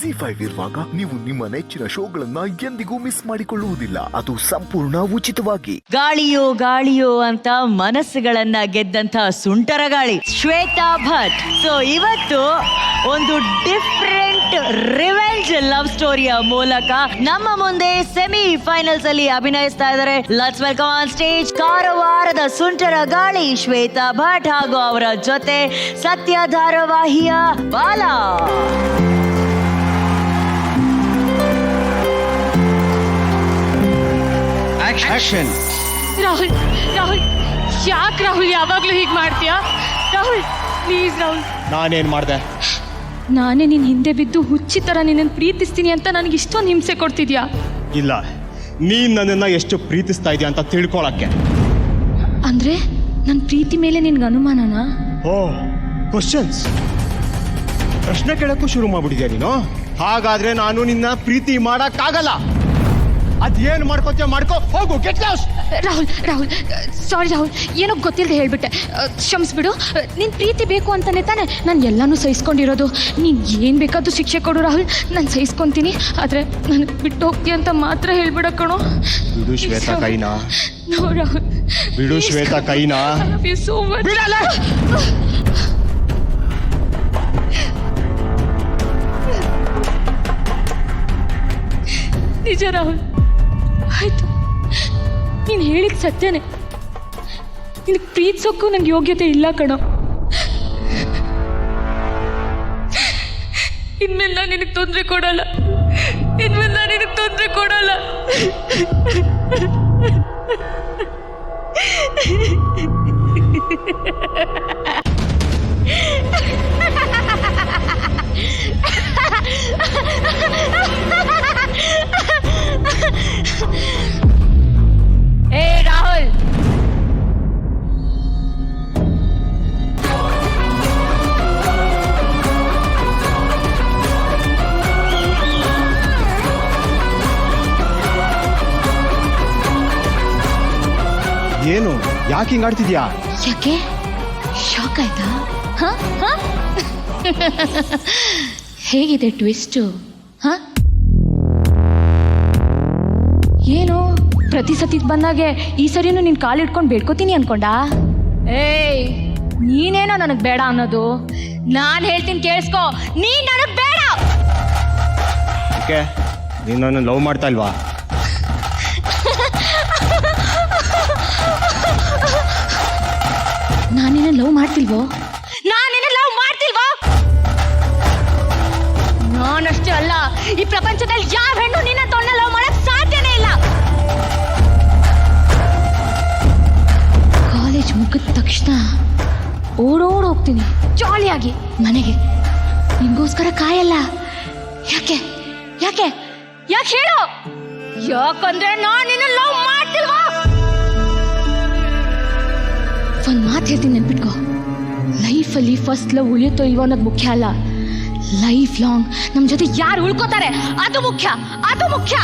ZEE5 ಇರುವಾಗ ನೀವು ನಿಮ್ಮ ನೆಚ್ಚಿನ ಶೋಗಳನ್ನ ಎಂದಿಗೂ ಮಿಸ್ ಮಾಡಿಕೊಳ್ಳುವುದಿಲ್ಲ. ಅದು ಸಂಪೂರ್ಣ ಉಚಿತವಾಗಿ. ಗಾಳಿಯೋ ಗಾಳಿಯೋ ಅಂತ ಮನಸ್ಸುಗಳನ್ನ ಗೆದ್ದಂತ ಸುಂಟರ ಗಾಳಿ ಶ್ವೇತಾ ಭಟ್. ಸೊ ಇವತ್ತು ಒಂದು ಡಿಫರೆಂಟ್ ರಿವೆಂಜ್ ಲವ್ ಸ್ಟೋರಿಯ ಮೂಲಕ ನಮ್ಮ ಮುಂದೆ ಸೆಮಿ ಫೈನಲ್ಸ್ ಅಲ್ಲಿ ಅಭಿನಯಿಸ್ತಾ ಇದ್ದಾರೆ. ಲೆಟ್ಸ್ ವೆಲ್ಕಮ್ ಆನ್ ಸ್ಟೇಜ್ ಕಾರವಾರದ ಸುಂಟರ ಗಾಳಿ ಶ್ವೇತಾ ಭಟ್ ಹಾಗೂ ಅವರ ಜೊತೆ ಸತ್ಯ ಧಾರಾವಾಹಿಯ ಬಾಲಾ. ಆಕ್ಷನ್. ರಾಹುಲ್ ರಾಹುಲ್ ಯಾಕೆ ರಾಹುಲ್ ಯಾವಾಗ್ಲೂ ಹೀಗೆ ಮಾಡ್ತೀಯಾ? ರಾಹುಲ್ ಪ್ಲೀಸ್ ರಾಹುಲ್. ನಾನೇನ್ ಮಾಡ್ದೆ? ನಾನೇ ನಿನ್ ಹಿಂದೆ ಬಿದ್ದು ಹುಚ್ಚಿ ತರ ನಿನ್ನನ್ನು ಪ್ರೀತಿಸ್ತೀನಿ ಅಂತ ನನಗೆ ಇಷ್ಟೊಂದು ಹಿಂಸೆ ಕೊಡ್ತಿದ್ಯಾ? ಇಲ್ಲ, ನೀನ್ ನನ್ನನ್ನ ಎಷ್ಟು ಪ್ರೀತಿಸ್ತಾ ಇದೀಯ ಅಂತ ತಿಳ್ಕೊಳಕ್ಕೆ. ಅಂದ್ರೆ ನನ್ನ ಪ್ರೀತಿ ಮೇಲೆ ನಿನ್ಗೆ ಅನುಮಾನನಾ? ಓ, ಕ್ವಶನ್ಸ್, ಪ್ರಶ್ನೆ ಕೇಳಕ್ಕೂ ಶುರು ಮಾಡ್ಬಿಟ್ಟಿದ್ಯಾ ನೀನು. ಹಾಗಾದ್ರೆ ನಾನು ನಿನ್ನ ಪ್ರೀತಿ ಮಾಡಕ್ಕಾಗಲ್ಲ. ಅದೇನು ಮಾಡ್ಕೋತೀಯ ಮಾಡ್ಕೋ, ಹೋಗು, ಗೆಟ್ ಲಾಸ್ಟ್. ರಾಹುಲ್ ರಾಹುಲ್ ಸಾರಿ ರಾಹುಲ್, ಏನೋ ಗೊತ್ತಿಲ್ಲದೆ ಹೇಳ್ಬಿಟ್ಟೆ, ಕ್ಷಮಿಸ್ಬಿಡು. ನಿನ್ ಪ್ರೀತಿ ಬೇಕು ಅಂತಾನೆ ತಾನೆ ನಾನು ಎಲ್ಲಾನು ಸಹಿಸ್ಕೊಂಡಿರೋದು. ನೀನ್ ಏನ್ ಬೇಕಾದ್ರೂ ಶಿಕ್ಷೆ ಕೊಡು ರಾಹುಲ್, ನಾನು ಸಹಿಸ್ಕೊಂತೀನಿ. ಆದ್ರೆ ನನಗೆ ಬಿಟ್ಟು ಹೋಗ್ತೀಯ ಅಂತ ಮಾತ್ರ ಹೇಳ್ಬಿಡ ಕಣೋ. ಬಿಡು ಶ್ವೇತಾ ಕೈನಾ. ನೋ ರಾಹುಲ್, ಬಿಡು ಶ್ವೇತಾ ಕೈನಾ. I love you so much. ಬಿಡಲ್ಲ. ನಿಜ ರಾಹುಲ್, ಆಯ್ತು, ನೀನು ಹೇಳಿದ ಸತ್ಯನೇ. ನಿನಗೆ ಪ್ರೀತಿಸೋಕ್ಕೂ ನಂಗೆ ಯೋಗ್ಯತೆ ಇಲ್ಲ ಕಣೋ. ಇನ್ಮೇಲೆ ನಾನು ನಿನಗೆ ತೊಂದರೆ ಕೊಡಲ್ಲ. ಇನ್ಮೇಲೆ ನಾನು ನಿನಗೆ ತೊಂದರೆ ಕೊಡಲ್ಲ. ಏ ರಾಹುಲ್, ಏನು, ಯಾಕೆ ಹಿಂಗ್ ಆಡ್ತಿದ್ಯಾ? ಯಾಕೆ ಶಾಕ್ ಆಯ್ತಾ? ಹೇಗಿದೆ ಟ್ವಿಸ್ಟು? ಏನು ಪ್ರತಿ ಸತಿದ್ ಬಂದಾಗೆ ಈ ಸರಿನೂ ನಿನ್ ಕಾಲು ಇಟ್ಕೊಂಡು ಬೇಡ್ಕೋತೀನಿ ಅನ್ಕೊಂಡ? ಏಯ್, ನೀನೇನೋ ನನಗ್ ಬೇಡ ಅನ್ನೋದು. ನಾನ್ ಹೇಳ್ತೀನಿ ಕೇಳಿಸ್ಕೊ, ನೀನ್ ನನಗ್ ಬೇಡ. ಓಕೆ, ನೀನು ನನ್ನ ಲವ್ ಮಾಡ್ತಾ ಇಲ್ವಾ? ನಾನು ನಿನ್ನ ಲವ್ ಮಾಡ್ತಿಲ್ವೋ? ನಾನಷ್ಟೇ ಅಲ್ಲ, ಈ ಪ್ರಪಂಚದಲ್ಲಿ ಯಾವ ಹೆಣ್ಣು ನಿನ್ನ ತೊನ್ನ ಲವ್ ಮಾಡಕ್ ಸಾಧ್ಯನೇ ಇಲ್ಲ. ಕಾಲೇಜ್ ಮುಗಿದ ತಕ್ಷಣ ಓಡೋಗ್ತೀನಿ ಜಾಲಿಯಾಗಿ ಮನೆಗೆ. ನಿನ್ಗೋಸ್ಕರ ಕಾಯಲ್ಲ. ಯಾಕೆ ಯಾಕೆ ಯಾಕೆ ಹೇಳು? ಯಾಕಂದ್ರೆ ನಾನು ನಿನ್ನ ಲವ್ ಮಾಡ್ತಿಲ್ವಾ? ಒಂದ್ ಮಾತು ಹೇಳ್ತೀನಿ, ನೆನ್ಪಿಟ್ಕೋ. ಲೈಫಲ್ಲಿ ಫಸ್ಟ್ ಲವ್ ಉಳಿಯುತ್ತೋ ಇಲ್ವೋ ಅನ್ನೋದು ಮುಖ್ಯ ಅಲ್ಲ. ಲೈಫ್ ಲಾಂಗ್ ನಮ್ ಜೊತೆ ಯಾರು ಉಳ್ಕೋತಾರೆ ಅದು ಮುಖ್ಯ, ಅದು ಮುಖ್ಯ.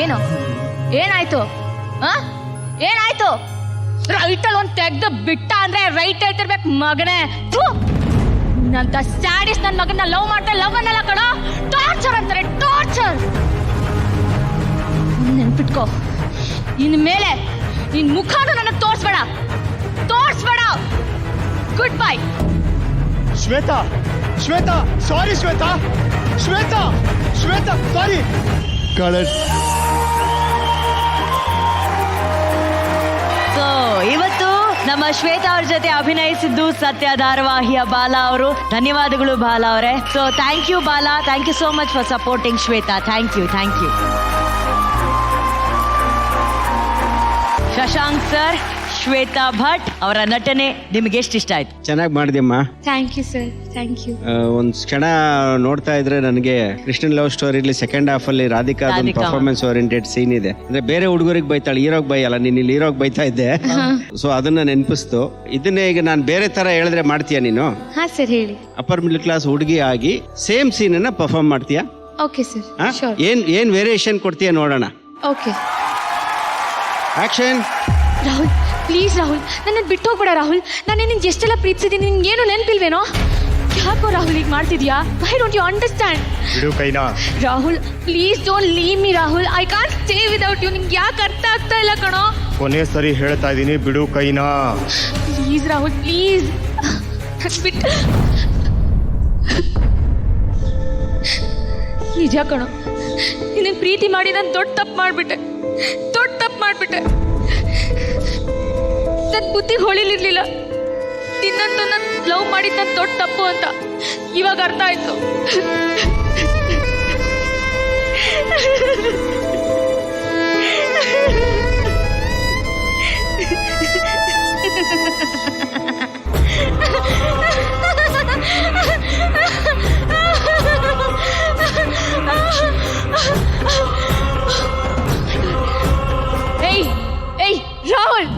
ಏನು ಏನಾಯ್ತು? ಏನಾಯ್ತು? ರೈಟಲ್ಲಿ ಒಂದ್ ತೆಗ್ದು ಬಿಟ್ಟ ಅಂದ್ರೆ ರೈಟ್ ಹೇಳ್ತಿರ್ಬೇಕು ಮಗನೇ. ನಂತ ಸ್ಯಾಡಿಸ್ ನನ್ನ ಮಗನ ಲವ್ ಮಾಡ್ತಾರೆ. ಲವ್ ಅನ್ನಲ್ಲ ಕಣೋ, ಟಾರ್ಚರ್ ಅಂತಾರೆ, ಟಾರ್ಚರ್. ನೆನ್ಪಿಟ್ಕೋ, ಇನ್ ಮೇಲೆ ನಿನ್ ಮುಖಾನು ನನಗೆ ತೋರಿಸ್ಬೇಡ. Good bye. Shweta, Shweta, sorry Shweta, Shweta, Shweta, sorry. So ಇವತ್ತು ನಮ್ಮ ಶ್ವೇತಾ ಅವ್ರ ಜೊತೆ ಅಭಿನಯಿಸಿದ್ದು ಸತ್ಯ ಧಾರಾವಾಹಿಯ ಬಾಲಾ ಅವರು. ಧನ್ಯವಾದಗಳು ಬಾಲಾ ಅವರೇ. So thank you Bala, thank you so much for supporting Shweta. Thank you. Shashank sir, Shweta Bhat ಅವರ ನಟನೆ ನಿಮಗೆ ಎಷ್ಟು ಇಷ್ಟ ಆಯ್ತು? ಚೆನ್ನಾಗಿ ಮಾಡಿದ್ಯಮ್ಮ. Thank you sir, thank you. ಒಂದ್ ಕ್ಷಣ ನೋಡ್ತಾ ಇದ್ರೆ ನನಗೆ ಕೃಷ್ಣನ್ ಲವ್ ಸ್ಟೋರಿಲಿ ಸೆಕೆಂಡ್ ಹಾಫ್ ಅಲ್ಲಿ ರಾಧಿಕಾ ಪರ್ಫಾರ್ಮೆನ್ಸ್ ಓರಿಯೆಂಟೆಡ್ ಸೀನ್ ಇದೆ. ಅಂದ್ರೆ ಬೇರೆ ಹುಡುಗರಿಗೆ ಬೈತಾಳೆ, ಹೀರೋಗ್ ಬೈಯಲ್ಲ. ನೀನ್ ಇಲ್ಲಿ ಹೀರೋಗ್ ಬೈತಾ ಇದ್ದೆ, ಸೊ ಅದನ್ನ ನೆನಪಿಸ್ತು. ಇದನ್ನೇ ಈಗ ನಾನು ಬೇರೆ ತರ ಹೇಳಿದ್ರೆ ಮಾಡ್ತೀಯಾ ನೀನು? ಹಾ ಸರ್, ಹೇಳಿ. ಅಪ್ಪರ್ ಮಿಡಲ್ ಕ್ಲಾಸ್ ಹುಡುಗಿ ಆಗಿ ಸೇಮ್ ಸೀನ್ ಅನ್ನ ಪರ್ಫಾರ್ಮ್ ಮಾಡ್ತೀಯಾ? Okay sir, sure. ಏನ್ ವೇರಿಯೇಷನ್ ಕೊಡ್ತೀಯಾ ನೋಡೋಣ. Okay. Action. Rahul please Rahul, ನನ್ನ ಬಿಟ್ಟು ಹೋಗ್ಬೇಡ ರಾಹುಲ್. ನಾನು ನಿನ್ಗೆ ಎಷ್ಟೆಲ್ಲ ಪ್ರೀತಿಸಿದ್ದೀನಿ, ನಿನ್ಗೇನು ನೆನಪಿಲ್ವೇನೋ? ಯಾಕೋ ರಾಹುಲ್ ಈಗ ಮಾಡ್ತಿದ್ಯಾ? I don't you understand? ಬಿಡು ಕೈನಾ. Rahul please don't leave me Rahul. I can't stay without you. ನಿಂಗೆ ಯಾಕೆ ಅರ್ಥ ಆಗ್ತಾ ಇಲ್ಲ ಕಣೋ? ಕೊನೆ ಸರಿ ಹೇಳ್ತಾ ಇದ್ದೀನಿ, ಬಿಡು ಕೈನಾ. Please Rahul please. ಬಿಟ್ಟು ನಿಜ ಕಣೋ, ನಿನ್ನ ಪ್ರೀತಿ ಮಾಡಿ ನಾನು ದೊಡ್ಡ ತಪ್ಪು ಮಾಡಿಬಿಟ್ಟೆ. ನನ್ನ ಬುದ್ಧಿ ಹೊಳಿಲಿರ್ಲಿಲ್ಲ. ನಿನ್ನಂತೂ ನಾನು ಲವ್ ಮಾಡಿದ್ದು ನನ್ನ ದೊಡ್ಡ ತಪ್ಪು ಅಂತ ಇವಾಗ ಅರ್ಥ ಆಯ್ತು. ಏಯ್ ರಾಹುಲ್,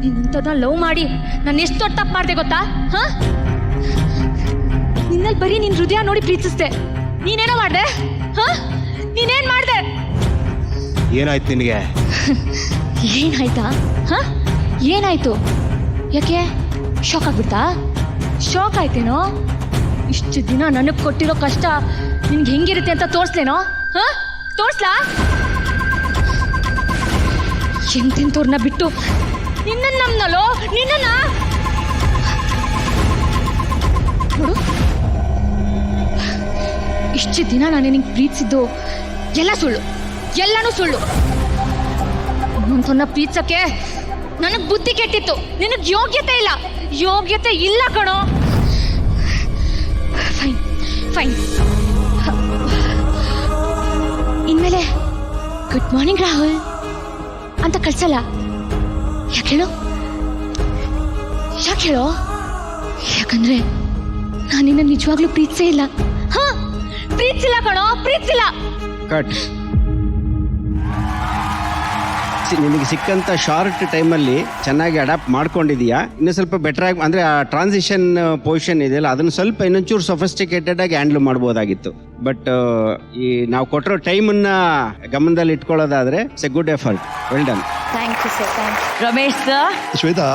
ನಿನ್ನಂತದ ಲವ್ ಮಾಡಿ ನಾನು ಎಷ್ಟು ದೊಡ್ಡ ತಪ್ಪು ಮಾಡಿದೆ ಗೊತ್ತಾ? ನಿನ್ನಲ್ಲಿ ಬರೀ ನಿನ್ ಹೃದಯ ನೋಡಿ ಪ್ರೀತಿಸ್ದೆ. ನೀನೇನೋ ಮಾಡ್ದೆ? ನೀನೇನ್ ಮಾಡ್ದೆ? ಏನಾಯ್ತು ನಿನಗೆ? ಏನಾಯ್ತಾ? ಏನಾಯ್ತು? ಯಾಕೆ ಶಾಕ್ ಆಗ್ಬಿಡ್ತಾ? ಶಾಕ್ ಆಯ್ತೇನೋ? ಇಷ್ಟು ದಿನ ನನಗೆ ಕೊಟ್ಟಿರೋ ಕಷ್ಟ ನಿನ್ಗೆ ಹೆಂಗಿರುತ್ತೆ ಅಂತ ತೋರಿಸ್ಲೇನೋ? ತೋರ್ಸ್ಲಾ? ಎಂತೆಂತವ್ರನ್ನ ಬಿಟ್ಟು ನಿನ್ನ ನಮ್ನಲ್ಲೋ ನಿನ್ನ ನೋಡು. ಇಷ್ಟು ದಿನ ನಾನು ನಿನಗೆ ಪ್ರೀತಿಸಿದ್ದು ಎಲ್ಲ ಸುಳ್ಳು, ಎಲ್ಲನೂ ಸುಳ್ಳು. ಇನ್ನೊಂದನ್ನ ಪ್ರೀತಿಸಕ್ಕೆ ನನಗೆ ಬುದ್ಧಿ ಕೆಟ್ಟಿತ್ತು. ನಿನಗೆ ಯೋಗ್ಯತೆ ಇಲ್ಲ ಕಣೋ. ಫೈನ್. ಇನ್ಮೇಲೆ ಗುಡ್ ಮಾರ್ನಿಂಗ್ ರಾಹುಲ್ ಅಂತ ಕಳ್ಸಲ್ಲ. ಯಾಕೆ ಹೇಳೋ? ಯಾಕಂದ್ರೆ ನಾನು ನಿನ್ನ ನಿಜವಾಗ್ಲೂ ಪ್ರೀತಿಸೇ ಇಲ್ಲ. ಪ್ರೀತಿಸಿಲ್ಲ ಕಣೋ, ಪ್ರೀತಿಸಿಲ್ಲ. ಕಟ್. ನಿನಗೆ ಸಿಕ್ಕಂತ ಶಾರ್ಟ್ ಟೈಮಲ್ಲಿ ಚೆನ್ನಾಗಿ ಅಡಾಪ್ಟ್ ಮಾಡ್ಕೊಂಡಿದೀಯಾ. ಇನ್ನು ಸ್ವಲ್ಪ ಬೆಟರ್ ಆಗಿ ಅಂದ್ರೆ ಆ ಟ್ರಾನ್ಸಿಷನ್ ಪೊಸಿಷನ್ ಇದೆಯಲ್ಲ, ಅದನ್ನ ಸ್ವಲ್ಪ ಇನ್ನೊಂಚೂರು ಸೊಫಿಸ್ಟಿಕೇಟೆಡ್ ಆಗಿ ಹ್ಯಾಂಡಲ್ ಮಾಡ್ಬೋದಾಗಿತ್ತು. ಬಟ್ ಈ ನಾವು ಕೊಟ್ಟಿರೋ ಟೈಮನ್ನ ಗಮನದಲ್ಲಿ ಇಟ್ಕೊಳ್ಳೋದಾದ್ರೆ it's a good effort. Well done. Thank you sir. Ramesh sir, Shweta,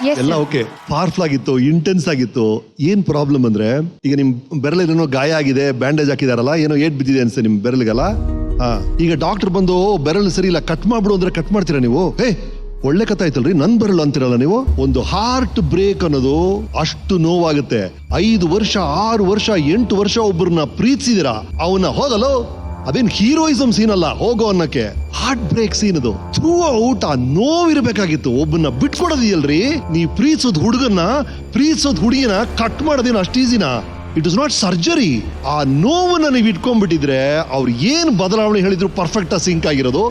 Yes, ಎಲ್ಲ sir. ಓಕೆ, ಪವರ್ಫುಲ್ ಆಗಿತ್ತು, ಇಂಟೆನ್ಸ್ ಆಗಿತ್ತು. ಏನ್ ಪ್ರಾಬ್ಲಮ್ ಅಂದ್ರೆ ಈಗ ನಿಮ್ ಬೆರಳಿಗೇನೋ ಗಾಯ ಆಗಿದೆ, ಬ್ಯಾಂಡೇಜ್ ಹಾಕಿದಾರಲ್ಲ, ಏನೋ ಏಟ್ ಬಿದ್ದಿದೆ ಅನ್ಸುತ್ತೆ ನಿಮ್ ಬೆರಳಿಗಲ್ಲ. ಈಗ ಡಾಕ್ಟರ್ ಬಂದು ಬೆರಳು ಸರಿ ಇಲ್ಲ ಕಟ್ ಮಾಡ್ಬಿಡು ಅಂದ್ರೆ ಕಟ್ ಮಾಡ್ತೀರಾ ನೀವು? ಒಳ್ಳೆ ಕಥೆ ಆಯ್ತಲ್ರಿ, ನನ್ ಬೆರಳು ಅಂತಿರಲ್ಲ ನೀವು. ಒಂದು ಹಾರ್ಟ್ ಬ್ರೇಕ್ ಅನ್ನೋದು ಅಷ್ಟು ನೋವಾಗುತ್ತೆ. 5 ವರ್ಷ 6 ವರ್ಷ 8 ವರ್ಷ ಒಬ್ಬರನ್ನ ಪ್ರೀತಿಸಿದಿರಾ, ಅವನ್ನ ಹೋಗಲು ಅದೇನ್ ಹೀರೋಯಿಸಮ್ ಸೀನ್ ಅಲ್ಲ, ಹೋಗೋ ಅನ್ನಕ್ಕೆ ಹಾರ್ಟ್ ಬ್ರೇಕ್ ಸೀನ್ ಅದು. ಥ್ರೂ ಔಟ್ ಆ ನೋವಿರ್ಬೇಕಾಗಿತ್ತು. ಒಬ್ಬನ್ನ ಬಿಟ್ಕೊಡೋದಿಯಲ್ರಿ, ನೀವ್ ಪ್ರೀತಿಸೋದ್ ಹುಡುಗಿನ ಕಟ್ ಮಾಡೋದೇನು ಅಷ್ಟು ಈಸಿನಾ? It is not surgery. ಆ ನೋವನ್ನ ನೀವು ಇಟ್ಕೊಂಡ್ಬಿಟ್ಟಿದ್ರೆ ಅವ್ರು ಏನ್ ಬದಲಾವಣೆ ಹೇಳಿದ್ರು ಪರ್ಫೆಕ್ಟ್ ಆಗಿ ಸಿಂಕ್ ಆಗಿರೋದು.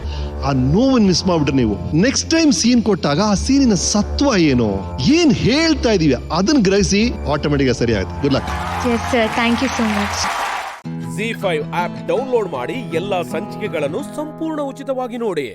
ಆ ನೋವನ್ನ ಮಿಸ್ ಮಾಡ್ಬಿಟ್ರೆ ನೀವು ನೆಕ್ಸ್ಟ್ ಟೈಮ್ ಸೀನ್ ಕೊಟ್ಟಾಗ ಆ ಸೀನಿನ ಸತ್ವ ಏನು, ಏನ್ ಹೇಳ್ತಾ ಇದೀವಿ ಅದನ್ನ ಗ್ರಹಿಸಿ ಆಟೋಮೆಟಿಕ್ ಆಗಿ ಸರಿ ಆಗುತ್ತೆ. Good luck. Yes sir, thank you so much. ZEE5 app download ಮಾಡಿ ಎಲ್ಲಾ ಸಂಚಿಕೆಗಳನ್ನು ಸಂಪೂರ್ಣ ಉಚಿತವಾಗಿ ನೋಡಿ.